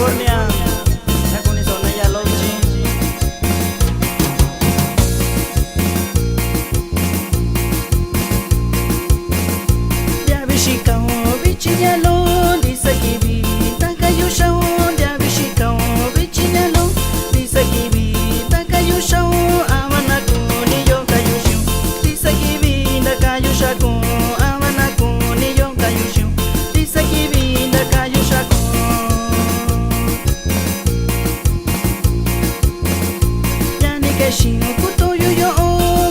California. La con eso no ya lo vi. Ya bishika bichi ya lo lisa kibi takayu shao ya bishika bichi ya lo lisa kibi takayu shao amana kuni yo kayu shu lisa kibi takayu shaku amana kuni yo kayu shu lisa kibi takayu shaku yani keshin kuto yo yo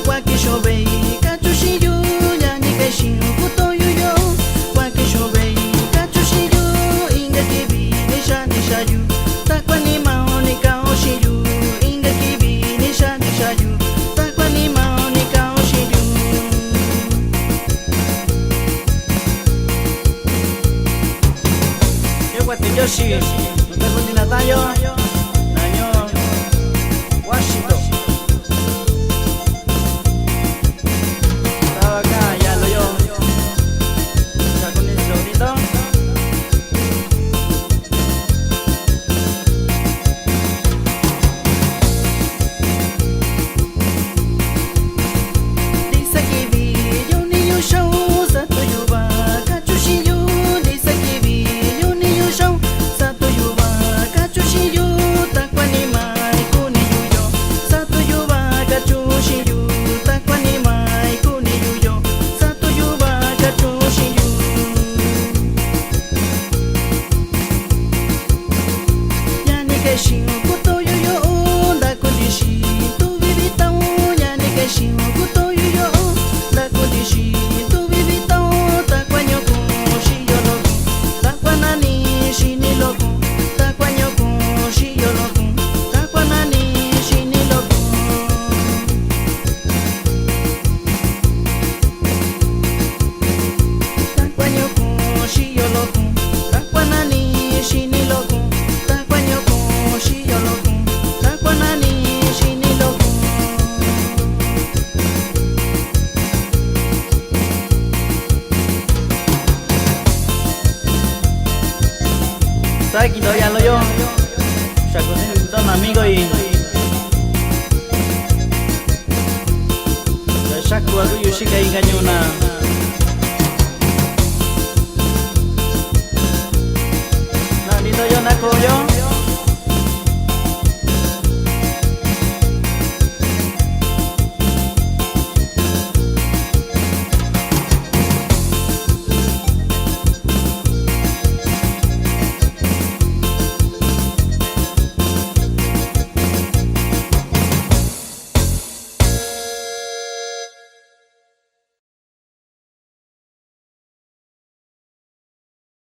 kwa kisho bei kachushi yo yani keshin kuto yo yo kwa kisho bei kachushi yo inga kibi nisha nisha yu takwa ni maoni kaoshi yu inga kibi nisha nisha yu takwa ni maoni kaoshi yu yo kwa tiyoshi utakuwa ninatayo nanyo Washington. Estaba acá, ya lo yo. Está con el sobrito. Dice que vi yo ni yo show, sato yuba, kachushi yo. Dice que vi yo ni yo show, sato yuba, kachushi yo. Takwa ni mai kuni yuyo, sato yuba, kachushi yo. Takwa ni mai kuni yuyo, sato yuba, kachushi yo. Yani keshin kuto yuyo, da kundishi tu vivita yani keshin kuto yuyo, da kundishi tu vivita takwa nyoko shiyo loku, takwa nani shini loku, takwa nyoko shiyo loku, takwa nani shini loku. Takwa nyoko shiyo loku, takwa nani shini loku, takwa nyoko shiyo loku, takwa nani shini loku. ¿Sabes que todavía lo yo? Ya con un amigo y ya con algo yo sí que hay cañona. Nanito yo naco yo.